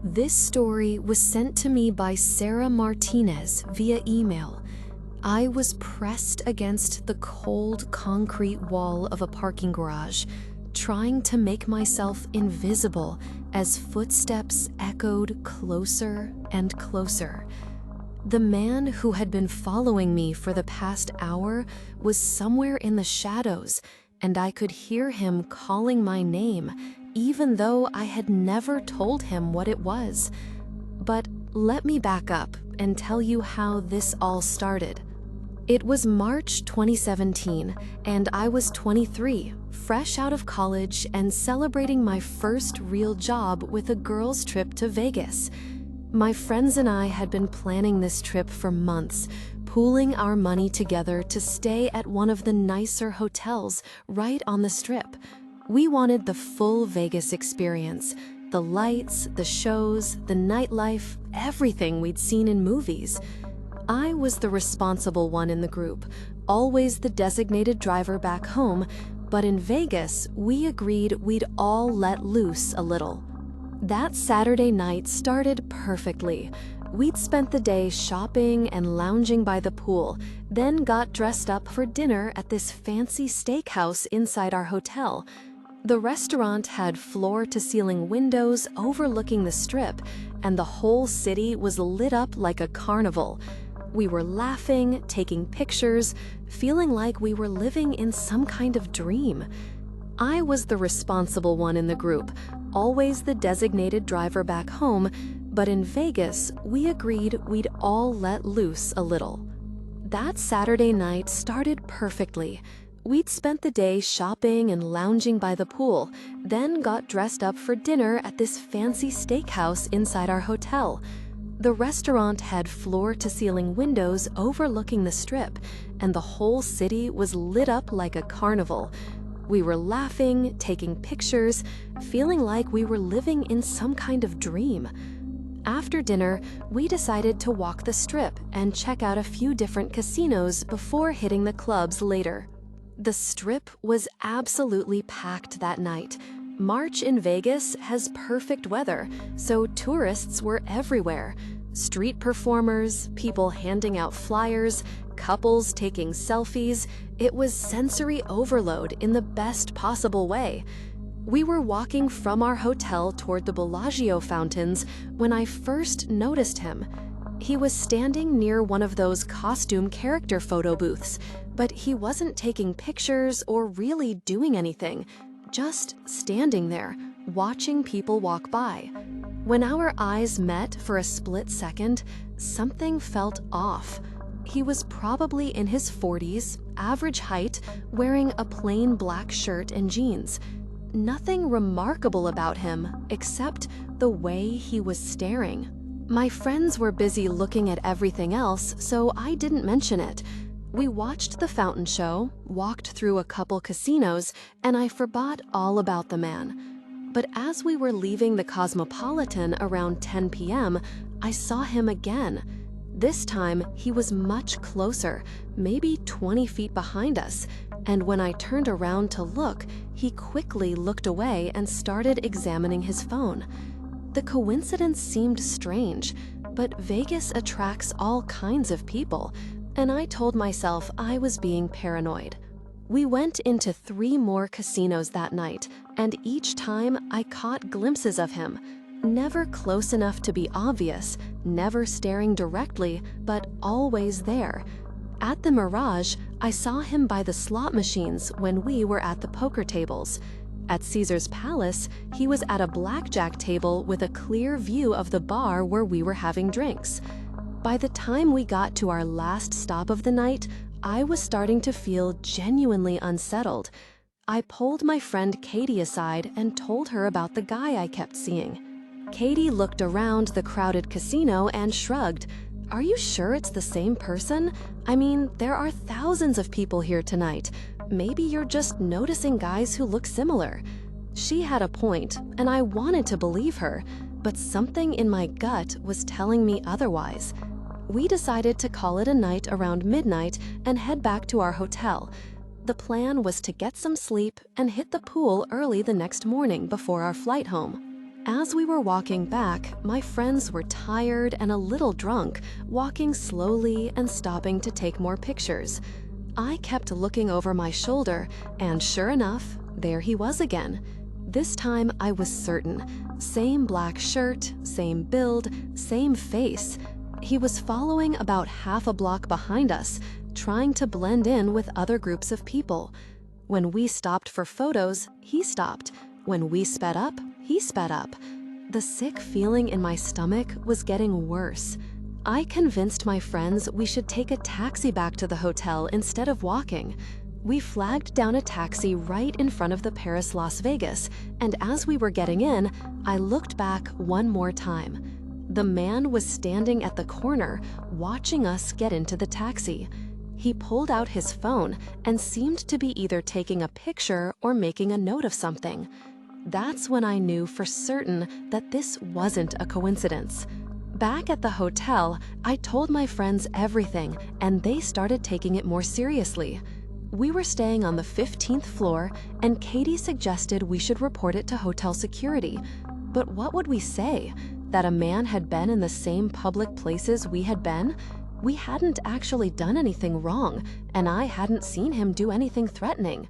This story was sent to me by Sarah Martinez via email. I was pressed against the cold concrete wall of a parking garage, trying to make myself invisible as footsteps echoed closer and closer. The man who had been following me for the past hour was somewhere in the shadows, and I could hear him calling my name, even though I had never told him what it was. But let me back up and tell you how this all started. It was March 2017, and I was 23, fresh out of college and celebrating my first real job with a girls' trip to Vegas. My friends and I had been planning this trip for months, pooling our money together to stay at one of the nicer hotels right on the Strip. We wanted the full Vegas experience, the lights, the shows, the nightlife, everything we'd seen in movies. I was the responsible one in the group, always the designated driver back home, but in Vegas, we agreed we'd all let loose a little. That Saturday night started perfectly. We'd spent the day shopping and lounging by the pool, then got dressed up for dinner at this fancy steakhouse inside our hotel. The restaurant had floor-to-ceiling windows overlooking the Strip, and the whole city was lit up like a carnival. We were laughing, taking pictures, feeling like we were living in some kind of dream. I was the responsible one in the group, always the designated driver back home, but in Vegas, we agreed we'd all let loose a little. That Saturday night started perfectly. We'd spent the day shopping and lounging by the pool, then got dressed up for dinner at this fancy steakhouse inside our hotel. The restaurant had floor-to-ceiling windows overlooking the Strip, and the whole city was lit up like a carnival. We were laughing, taking pictures, feeling like we were living in some kind of dream. After dinner, we decided to walk the Strip and check out a few different casinos before hitting the clubs later. The Strip was absolutely packed that night. March in Vegas has perfect weather, so tourists were everywhere. Street performers, people handing out flyers, couples taking selfies. It was sensory overload in the best possible way. We were walking from our hotel toward the Bellagio fountains when I first noticed him. He was standing near one of those costume character photo booths, but he wasn't taking pictures or really doing anything, just standing there, watching people walk by. When our eyes met for a split second, something felt off. He was probably in his 40s, average height, wearing a plain black shirt and jeans. Nothing remarkable about him, except the way he was staring. My friends were busy looking at everything else, so I didn't mention it. We watched the fountain show, walked through a couple casinos, and I forgot all about the man. But as we were leaving the Cosmopolitan around 10 p.m., I saw him again. This time, he was much closer, maybe 20 feet behind us, and when I turned around to look, he quickly looked away and started examining his phone. The coincidence seemed strange, but Vegas attracts all kinds of people, and I told myself I was being paranoid. We went into 3 more casinos that night, and each time I caught glimpses of him. Never close enough to be obvious, never staring directly, but always there. At the Mirage, I saw him by the slot machines when we were at the poker tables. At Caesar's Palace, he was at a blackjack table with a clear view of the bar where we were having drinks. By the time we got to our last stop of the night, I was starting to feel genuinely unsettled. I pulled my friend Katie aside and told her about the guy I kept seeing. Katie looked around the crowded casino and shrugged. "Are you sure it's the same person? I mean, there are thousands of people here tonight. Maybe you're just noticing guys who look similar." She had a point, and I wanted to believe her, but something in my gut was telling me otherwise. We decided to call it a night around midnight and head back to our hotel. The plan was to get some sleep and hit the pool early the next morning before our flight home. As we were walking back, my friends were tired and a little drunk, walking slowly and stopping to take more pictures. I kept looking over my shoulder, and sure enough, there he was again. This time I was certain. Same black shirt, same build, same face. He was following about half a block behind us, trying to blend in with other groups of people. When we stopped for photos, he stopped. When we sped up, he sped up. The sick feeling in my stomach was getting worse. I convinced my friends we should take a taxi back to the hotel instead of walking. We flagged down a taxi right in front of the Paris Las Vegas, and as we were getting in, I looked back one more time. The man was standing at the corner, watching us get into the taxi. He pulled out his phone and seemed to be either taking a picture or making a note of something. That's when I knew for certain that this wasn't a coincidence. Back at the hotel, I told my friends everything, and they started taking it more seriously. We were staying on the 15th floor, and Katie suggested we should report it to hotel security. But what would we say? That a man had been in the same public places we had been? We hadn't actually done anything wrong, and I hadn't seen him do anything threatening.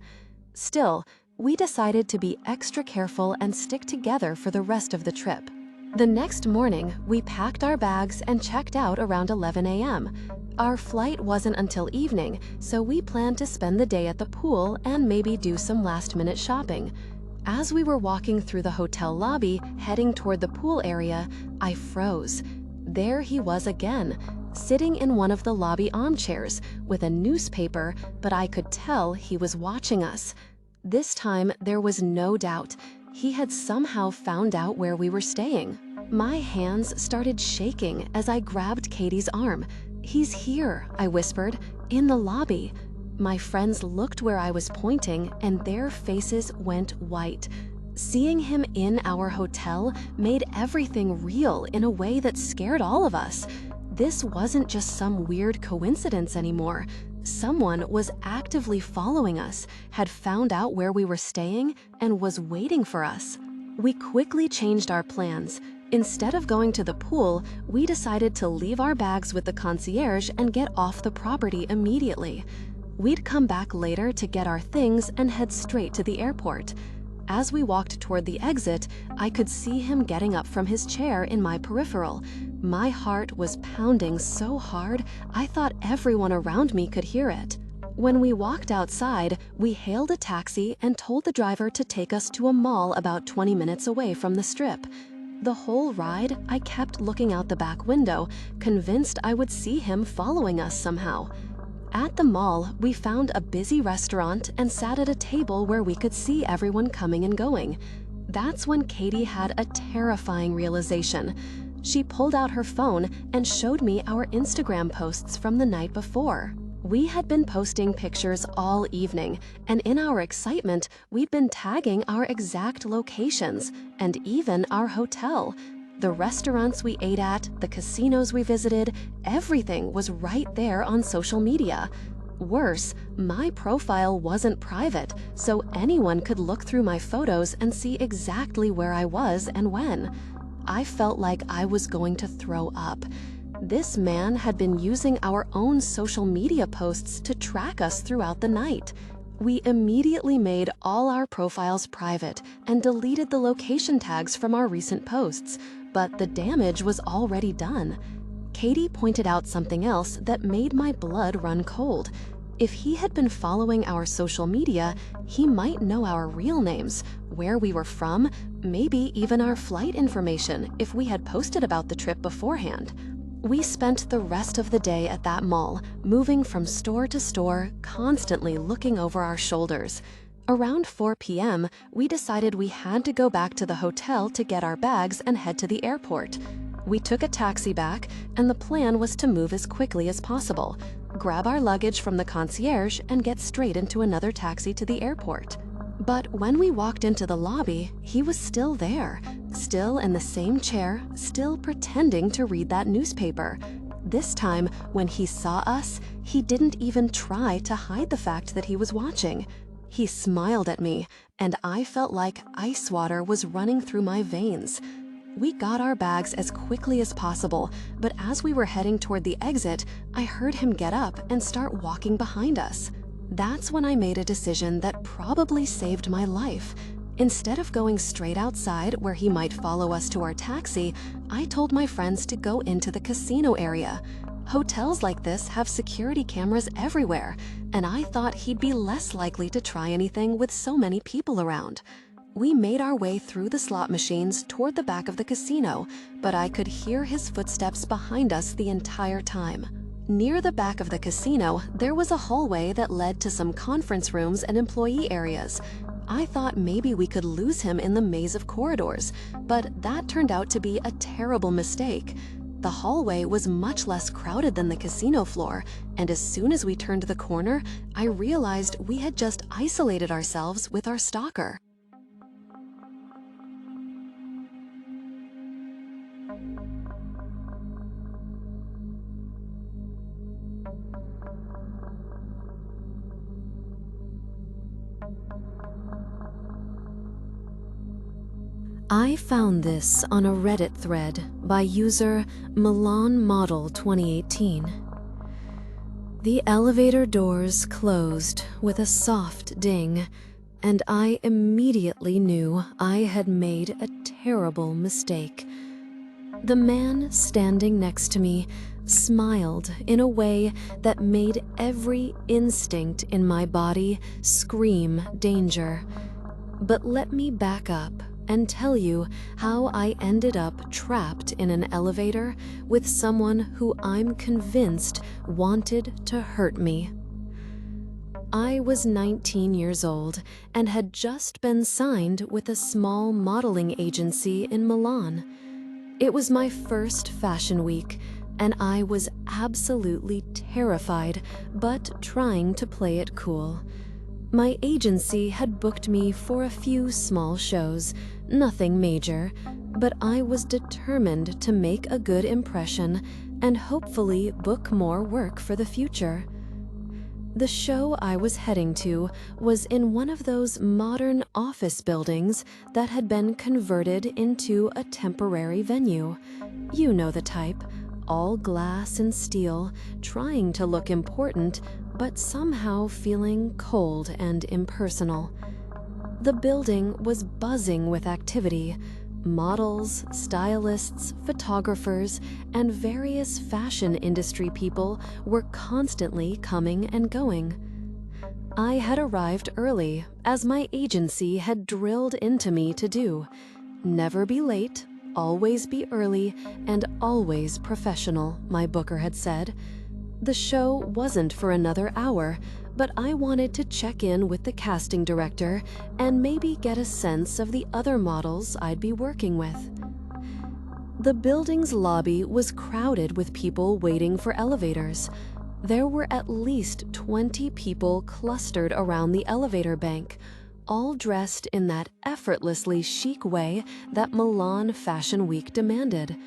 Still, we decided to be extra careful and stick together for the rest of the trip. The next morning, we packed our bags and checked out around 11 a.m. Our flight wasn't until evening, so we planned to spend the day at the pool and maybe do some last-minute shopping. As we were walking through the hotel lobby, heading toward the pool area, I froze. There he was again, sitting in one of the lobby armchairs with a newspaper, but I could tell he was watching us. This time, there was no doubt. He had somehow found out where we were staying. My hands started shaking as I grabbed Katie's arm. "He's here," I whispered, "in the lobby." My friends looked where I was pointing, and their faces went white. Seeing him in our hotel made everything real in a way that scared all of us. This wasn't just some weird coincidence anymore. Someone was actively following us, had found out where we were staying, and was waiting for us. We quickly changed our plans. Instead of going to the pool, we decided to leave our bags with the concierge and get off the property immediately. We'd come back later to get our things and head straight to the airport. As we walked toward the exit, I could see him getting up from his chair in my peripheral. My heart was pounding so hard, I thought everyone around me could hear it. When we walked outside, we hailed a taxi and told the driver to take us to a mall about 20 minutes away from the strip. The whole ride, I kept looking out the back window, convinced I would see him following us somehow. At the mall, we found a busy restaurant and sat at a table where we could see everyone coming and going. That's when Katie had a terrifying realization. She pulled out her phone and showed me our Instagram posts from the night before. We had been posting pictures all evening, and in our excitement, we'd been tagging our exact locations and even our hotel. The restaurants we ate at, the casinos we visited, everything was right there on social media. Worse, my profile wasn't private, so anyone could look through my photos and see exactly where I was and when. I felt like I was going to throw up. This man had been using our own social media posts to track us throughout the night. We immediately made all our profiles private and deleted the location tags from our recent posts, but the damage was already done. Katie pointed out something else that made my blood run cold. If he had been following our social media, he might know our real names, where we were from, maybe even our flight information if we had posted about the trip beforehand. We spent the rest of the day at that mall, moving from store to store, constantly looking over our shoulders. Around 4 p.m., we decided we had to go back to the hotel to get our bags and head to the airport. We took a taxi back, and the plan was to move as quickly as possible, grab our luggage from the concierge, and get straight into another taxi to the airport. But when we walked into the lobby, he was still there, still in the same chair, still pretending to read that newspaper. This time, when he saw us, he didn't even try to hide the fact that he was watching. He smiled at me, and I felt like ice water was running through my veins. We got our bags as quickly as possible, but as we were heading toward the exit, I heard him get up and start walking behind us. That's when I made a decision that probably saved my life. Instead of going straight outside where he might follow us to our taxi, I told my friends to go into the casino area. Hotels like this have security cameras everywhere, and I thought he'd be less likely to try anything with so many people around. We made our way through the slot machines toward the back of the casino, but I could hear his footsteps behind us the entire time. Near the back of the casino, there was a hallway that led to some conference rooms and employee areas. I thought maybe we could lose him in the maze of corridors, but that turned out to be a terrible mistake. The hallway was much less crowded than the casino floor, and as soon as we turned the corner, I realized we had just isolated ourselves with our stalker. I found this on a Reddit thread by user Milan Model 2018. The elevator doors closed with a soft ding, and I immediately knew I had made a terrible mistake. The man standing next to me smiled in a way that made every instinct in my body scream danger. But let me back up and tell you how I ended up trapped in an elevator with someone who I'm convinced wanted to hurt me. I was 19 years old and had just been signed with a small modeling agency in Milan. It was my first fashion week, and I was absolutely terrified, but trying to play it cool. My agency had booked me for a few small shows, nothing major, but I was determined to make a good impression and hopefully book more work for the future. The show I was heading to was in one of those modern office buildings that had been converted into a temporary venue. You know the type, all glass and steel, trying to look important, but somehow feeling cold and impersonal. The building was buzzing with activity. Models, stylists, photographers, and various fashion industry people were constantly coming and going. I had arrived early, as my agency had drilled into me to do. Never be late, always be early, and always professional, my booker had said. The show wasn't for another hour, but I wanted to check in with the casting director and maybe get a sense of the other models I'd be working with. The building's lobby was crowded with people waiting for elevators. There were at least 20 people clustered around the elevator bank, all dressed in that effortlessly chic way that Milan Fashion Week demanded.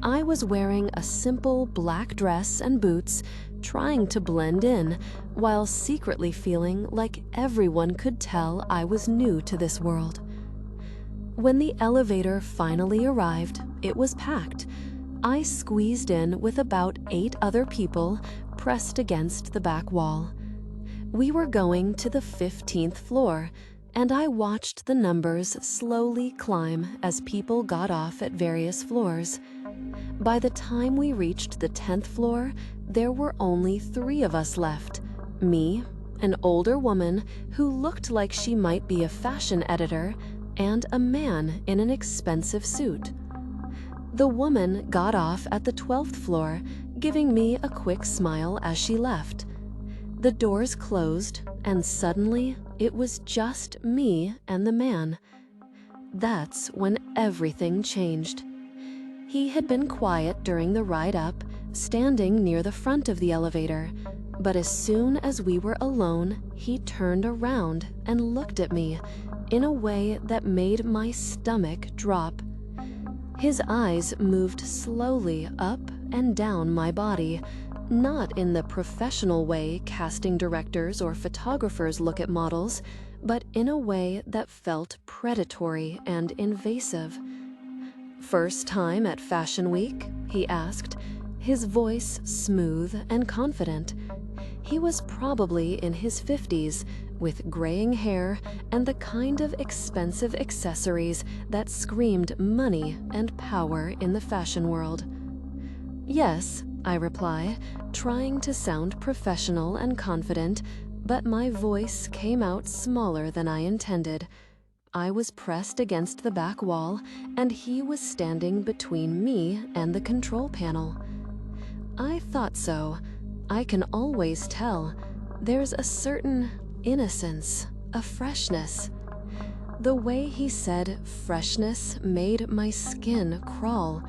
I was wearing a simple black dress and boots, trying to blend in, while secretly feeling like everyone could tell I was new to this world. When the elevator finally arrived, it was packed. I squeezed in with about 8 other people pressed against the back wall. We were going to the 15th floor, and I watched the numbers slowly climb as people got off at various floors. By the time we reached the 10th floor, there were only 3 of us left. Me, an older woman who looked like she might be a fashion editor, and a man in an expensive suit. The woman got off at the 12th floor, giving me a quick smile as she left. The doors closed, and suddenly it was just me and the man. That's when everything changed. He had been quiet during the ride up, standing near the front of the elevator, but as soon as we were alone, he turned around and looked at me in a way that made my stomach drop. His eyes moved slowly up and down my body, Not in the professional way casting directors or photographers look at models, but in a way that felt predatory and invasive. "First time at Fashion Week?" he asked, his voice smooth and confident. He was probably in his 50s, with graying hair and the kind of expensive accessories that screamed money and power in the fashion world. "Yes," I reply, trying to sound professional and confident, but my voice came out smaller than I intended. I was pressed against the back wall, and he was standing between me and the control panel. "I thought so. I can always tell. There's a certain innocence, a freshness." The way he said freshness made my skin crawl.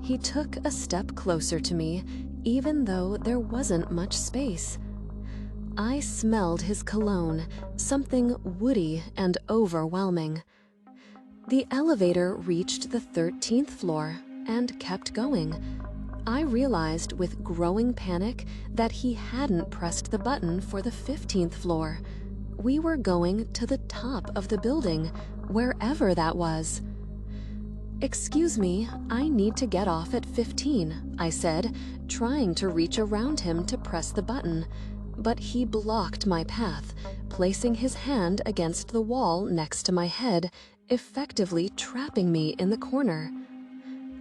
He took a step closer to me, even though there wasn't much space. I smelled his cologne, something woody and overwhelming. The elevator reached the 13th floor and kept going. I realized with growing panic that he hadn't pressed the button for the 15th floor. We were going to the top of the building, wherever that was. "Excuse me, I need to get off at 15, I said, trying to reach around him to press the button. But he blocked my path, placing his hand against the wall next to my head, effectively trapping me in the corner.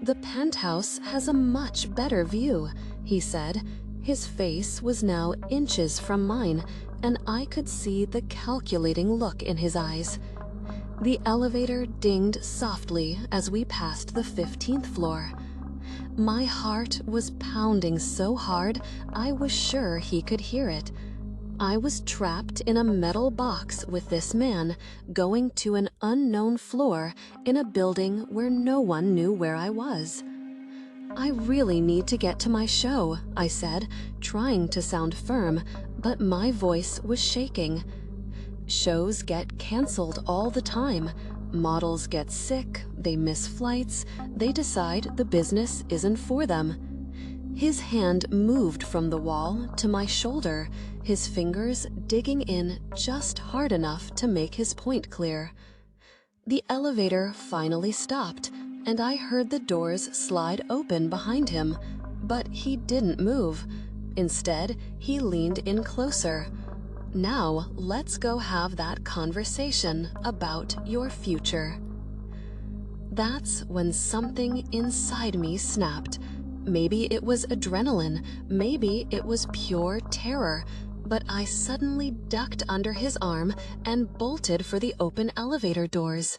"The penthouse has a much better view," he said. His face was now inches from mine, and I could see the calculating look in his eyes. The elevator dinged softly as we passed the 15th floor. My heart was pounding so hard I was sure he could hear it. I was trapped in a metal box with this man, going to an unknown floor in a building where no one knew where I was. "I really need to get to my show," I said, trying to sound firm, but my voice was shaking. "Shows get canceled all the time. Models get sick, they miss flights, they decide the business isn't for them." His hand moved from the wall to my shoulder, his fingers digging in just hard enough to make his point clear. The elevator finally stopped, and I heard the doors slide open behind him, but he didn't move. Instead, he leaned in closer. "Now, let's go have that conversation about your future." That's when something inside me snapped. Maybe it was adrenaline, maybe it was pure terror, but I suddenly ducked under his arm and bolted for the open elevator doors.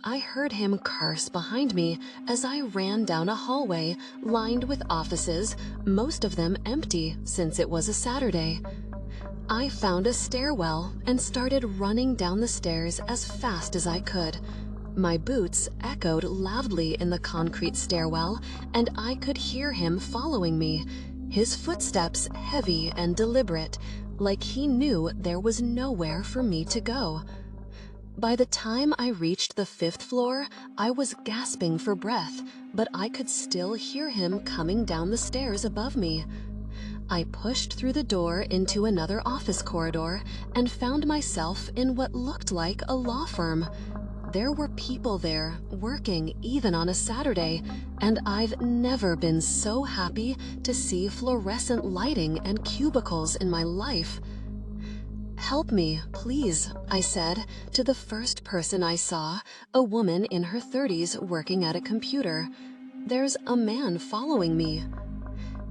I heard him curse behind me as I ran down a hallway lined with offices, most of them empty since it was a Saturday. I found a stairwell and started running down the stairs as fast as I could. My boots echoed loudly in the concrete stairwell, and I could hear him following me, his footsteps heavy and deliberate, like he knew there was nowhere for me to go. By the time I reached the 5th floor, I was gasping for breath, but I could still hear him coming down the stairs above me. I pushed through the door into another office corridor and found myself in what looked like a law firm. There were people there, working even on a Saturday, and I've never been so happy to see fluorescent lighting and cubicles in my life. "Help me, please," I said to the first person I saw, a woman in her 30s working at a computer. "There's a man following me."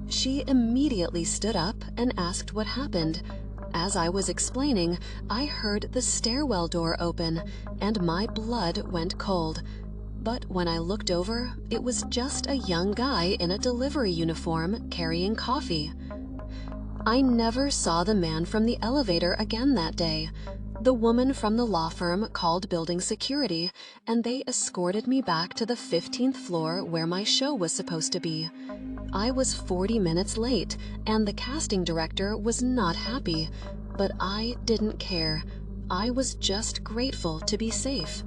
She immediately stood up and asked what happened. As I was explaining, I heard the stairwell door open, and my blood went cold. But when I looked over, it was just a young guy in a delivery uniform carrying coffee. I never saw the man from the elevator again that day. The woman from the law firm called building security, and they escorted me back to the 15th floor where my show was supposed to be. I was 40 minutes late, and the casting director was not happy, but I didn't care. I was just grateful to be safe.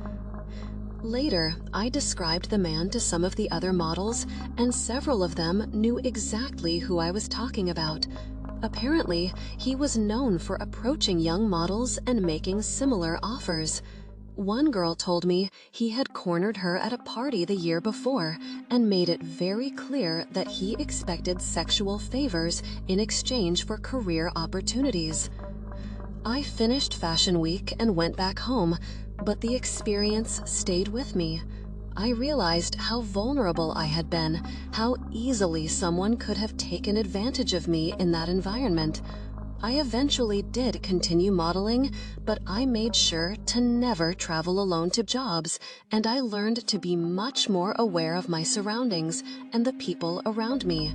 Later, I described the man to some of the other models, and several of them knew exactly who I was talking about. Apparently, he was known for approaching young models and making similar offers. One girl told me he had cornered her at a party the year before and made it very clear that he expected sexual favors in exchange for career opportunities. I finished Fashion Week and went back home, but the experience stayed with me. I realized how vulnerable I had been, how easily someone could have taken advantage of me in that environment. I eventually did continue modeling, but I made sure to never travel alone to jobs, and I learned to be much more aware of my surroundings and the people around me.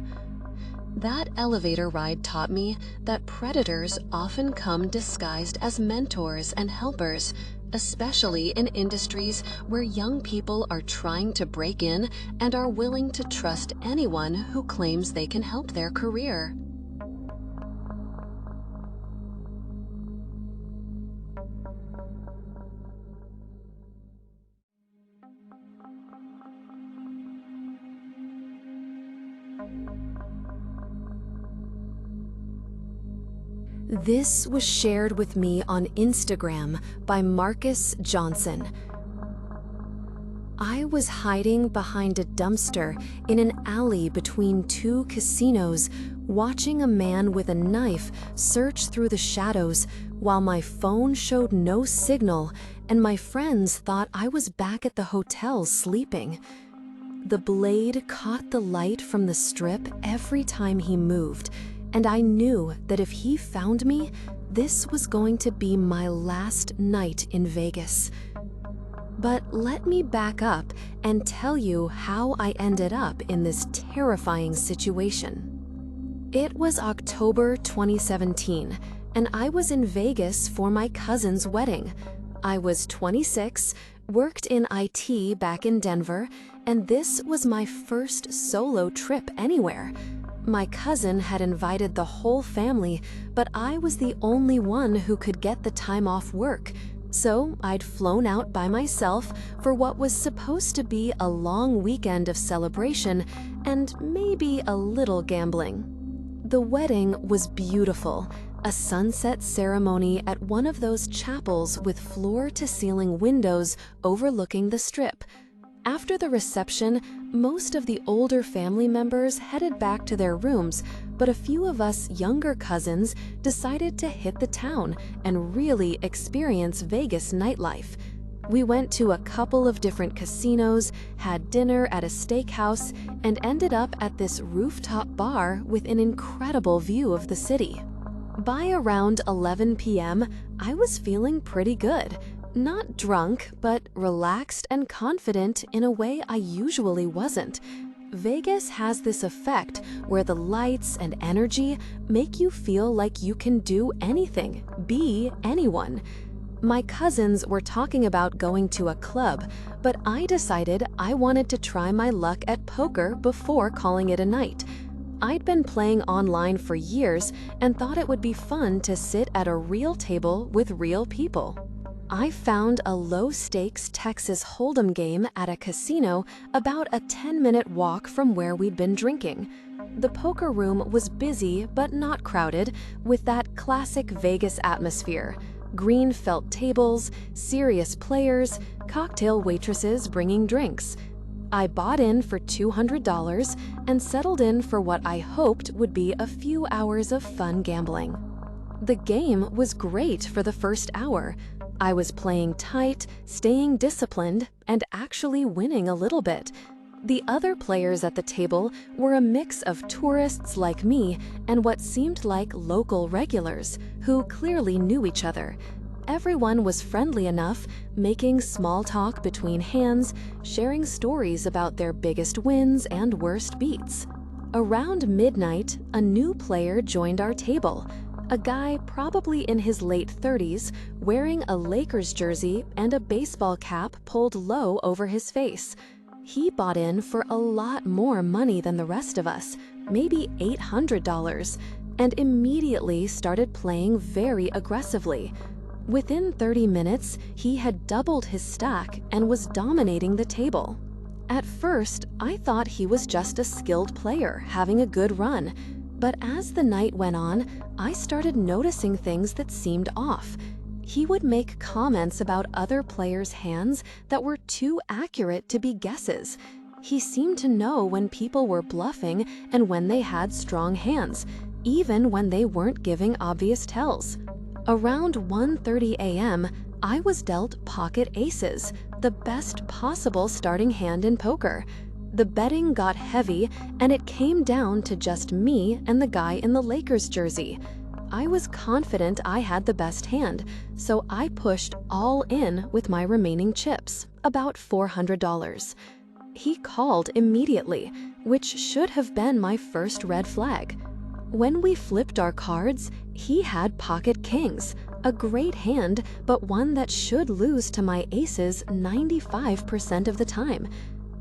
That elevator ride taught me that predators often come disguised as mentors and helpers, especially in industries where young people are trying to break in and are willing to trust anyone who claims they can help their career. This was shared with me on Instagram by Marcus Johnson. I was hiding behind a dumpster in an alley between two casinos, watching a man with a knife search through the shadows while my phone showed no signal and my friends thought I was back at the hotel sleeping. The blade caught the light from the strip every time he moved, and I knew that if he found me, this was going to be my last night in Vegas. But let me back up and tell you how I ended up in this terrifying situation. It was October 2017, and I was in Vegas for my cousin's wedding. I was 26, worked in IT back in Denver, and this was my first solo trip anywhere. My cousin had invited the whole family, but I was the only one who could get the time off work. So I'd flown out by myself for what was supposed to be a long weekend of celebration and maybe a little gambling. The wedding was beautiful, a sunset ceremony at one of those chapels with floor-to-ceiling windows overlooking the strip. After the reception, most of the older family members headed back to their rooms, but a few of us younger cousins decided to hit the town and really experience Vegas nightlife. We went to a couple of different casinos, had dinner at a steakhouse, and ended up at this rooftop bar with an incredible view of the city. By around 11 p.m., I was feeling pretty good. Not drunk, but relaxed and confident in a way I usually wasn't. Vegas has this effect where the lights and energy make you feel like you can do anything, be anyone. My cousins were talking about going to a club, but I decided I wanted to try my luck at poker before calling it a night. I'd been playing online for years and thought it would be fun to sit at a real table with real people. I found a low-stakes Texas Hold'em game at a casino about a 10-minute walk from where we'd been drinking. The poker room was busy but not crowded, with that classic Vegas atmosphere. Green felt tables, serious players, cocktail waitresses bringing drinks. I bought in for $200 and settled in for what I hoped would be a few hours of fun gambling. The game was great for the first hour. I was playing tight, staying disciplined, and actually winning a little bit. The other players at the table were a mix of tourists like me and what seemed like local regulars who clearly knew each other. Everyone was friendly enough, making small talk between hands, sharing stories about their biggest wins and worst beats. Around midnight, a new player joined our table. A guy probably in his late 30s, wearing a Lakers jersey and a baseball cap pulled low over his face. He bought in for a lot more money than the rest of us, maybe $800, and immediately started playing very aggressively. Within 30 minutes, he had doubled his stack and was dominating the table. At first, I thought he was just a skilled player having a good run, but as the night went on, I started noticing things that seemed off. He would make comments about other players' hands that were too accurate to be guesses. He seemed to know when people were bluffing and when they had strong hands, even when they weren't giving obvious tells. Around 1:30 a.m., I was dealt pocket aces, the best possible starting hand in poker. The betting got heavy, and it came down to just me and the guy in the Lakers jersey. I was confident I had the best hand, so I pushed all in with my remaining chips, about $400. He called immediately, which should have been my first red flag. When we flipped our cards, he had pocket kings, a great hand, but one that should lose to my aces 95% of the time.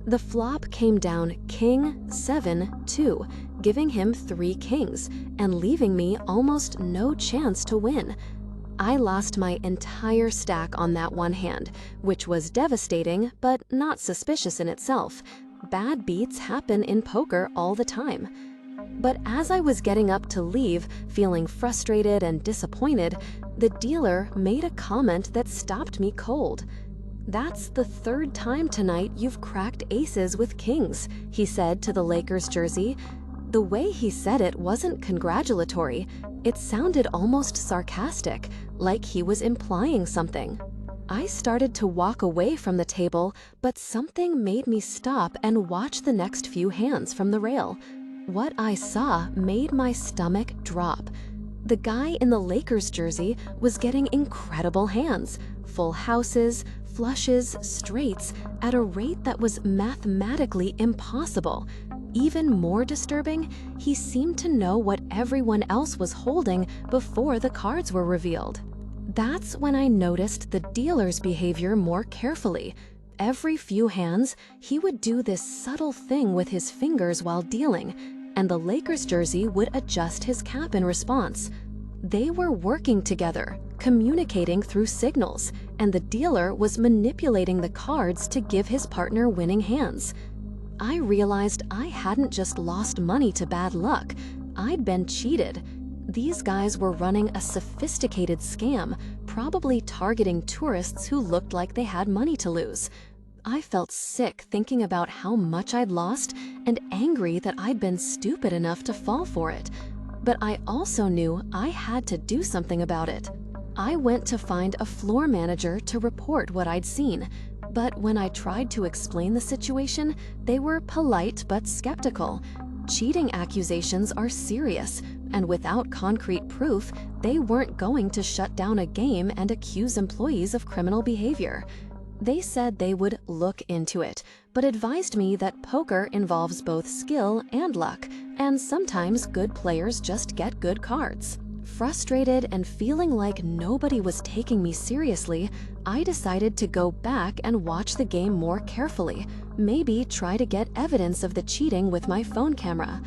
The flop came down King 7-2, giving him 3 kings and leaving me almost no chance to win. I lost my entire stack on that one hand, which was devastating but not suspicious in itself. Bad beats happen in poker all the time. But as I was getting up to leave, feeling frustrated and disappointed, the dealer made a comment that stopped me cold. "That's the 3rd time tonight you've cracked aces with kings," he said to the Lakers jersey. The way he said it wasn't congratulatory. It sounded almost sarcastic, like he was implying something. I started to walk away from the table, but something made me stop and watch the next few hands from the rail. What I saw made my stomach drop. The guy in the Lakers jersey was getting incredible hands, full houses, flushes, straights, at a rate that was mathematically impossible. Even more disturbing, he seemed to know what everyone else was holding before the cards were revealed. That's when I noticed the dealer's behavior more carefully. Every few hands, he would do this subtle thing with his fingers while dealing, and the Lakers jersey would adjust his cap in response. They were working together, communicating through signals, and the dealer was manipulating the cards to give his partner winning hands. I realized I hadn't just lost money to bad luck, I'd been cheated. These guys were running a sophisticated scam, probably targeting tourists who looked like they had money to lose. I felt sick thinking about how much I'd lost and angry that I'd been stupid enough to fall for it. But I also knew I had to do something about it. I went to find a floor manager to report what I'd seen, but when I tried to explain the situation, they were polite but skeptical. Cheating accusations are serious, and without concrete proof, they weren't going to shut down a game and accuse employees of criminal behavior. They said they would look into it, but advised me that poker involves both skill and luck, and sometimes good players just get good cards. Frustrated and feeling like nobody was taking me seriously, I decided to go back and watch the game more carefully, maybe try to get evidence of the cheating with my phone camera.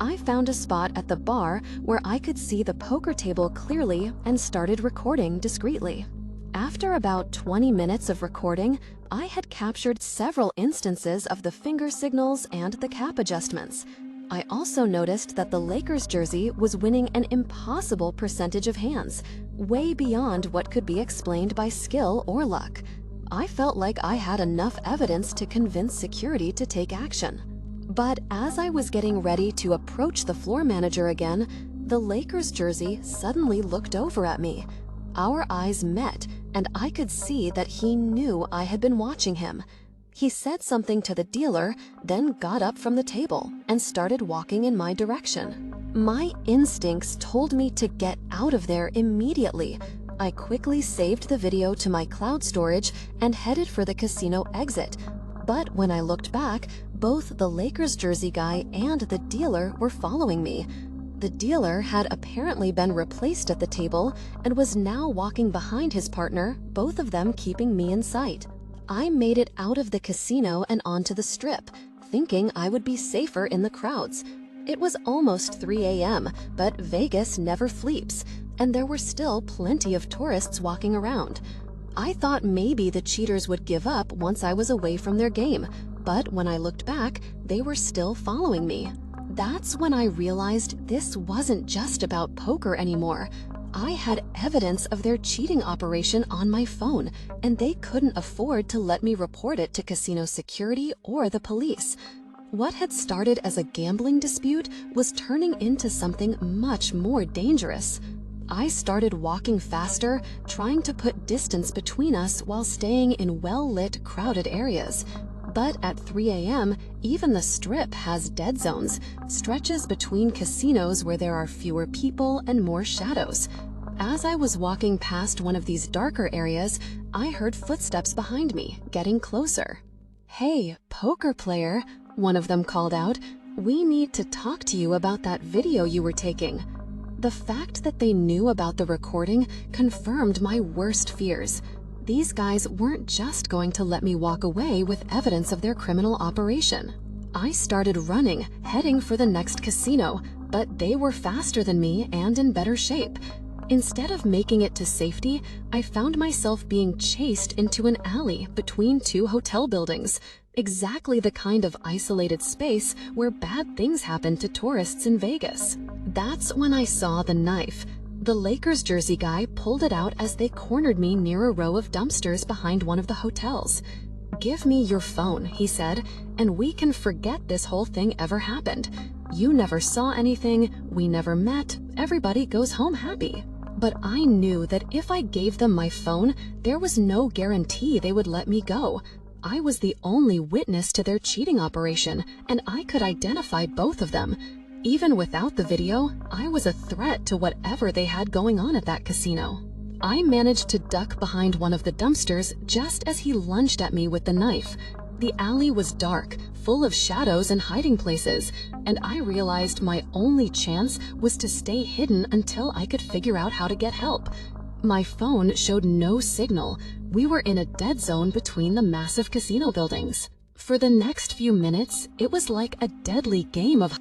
I found a spot at the bar where I could see the poker table clearly and started recording discreetly. After about 20 minutes of recording, I had captured several instances of the finger signals and the cap adjustments. I also noticed that the Lakers jersey was winning an impossible percentage of hands, way beyond what could be explained by skill or luck. I felt like I had enough evidence to convince security to take action. But as I was getting ready to approach the floor manager again, the Lakers jersey suddenly looked over at me. Our eyes met, and I could see that he knew I had been watching him. He said something to the dealer, then got up from the table and started walking in my direction. My instincts told me to get out of there immediately. I quickly saved the video to my cloud storage and headed for the casino exit. But when I looked back, both the Lakers jersey guy and the dealer were following me. The dealer had apparently been replaced at the table and was now walking behind his partner, both of them keeping me in sight. I made it out of the casino and onto the strip, thinking I would be safer in the crowds. It was almost 3 a.m., but Vegas never sleeps. and there were still plenty of tourists walking around. I thought maybe the cheaters would give up once I was away from their game, but when I looked back, they were still following me. That's when I realized this wasn't just about poker anymore. I had evidence of their cheating operation on my phone, and they couldn't afford to let me report it to casino security or the police. What had started as a gambling dispute was turning into something much more dangerous. I started walking faster, trying to put distance between us while staying in well-lit, crowded areas. But at 3 a.m., even the Strip has dead zones, stretches between casinos where there are fewer people and more shadows. As I was walking past one of these darker areas, I heard footsteps behind me, getting closer. "Hey, poker player," one of them called out, "we need to talk to you about that video you were taking." The fact that they knew about the recording confirmed my worst fears. These guys weren't just going to let me walk away with evidence of their criminal operation. I started running, heading for the next casino, but they were faster than me and in better shape. Instead of making it to safety, I found myself being chased into an alley between two hotel buildings, exactly the kind of isolated space where bad things happen to tourists in Vegas. That's when I saw the knife. The Lakers jersey guy pulled it out as they cornered me near a row of dumpsters behind one of the hotels. "Give me your phone," he said, "and we can forget this whole thing ever happened. You never saw anything, we never met, everybody goes home happy." But I knew that if I gave them my phone, there was no guarantee they would let me go. I was the only witness to their cheating operation, and I could identify both of them. Even without the video, I was a threat to whatever they had going on at that casino. I managed to duck behind one of the dumpsters just as he lunged at me with the knife. The alley was dark, full of shadows and hiding places, and I realized my only chance was to stay hidden until I could figure out how to get help. My phone showed no signal. We were in a dead zone between the massive casino buildings. For the next few minutes, it was like a deadly game of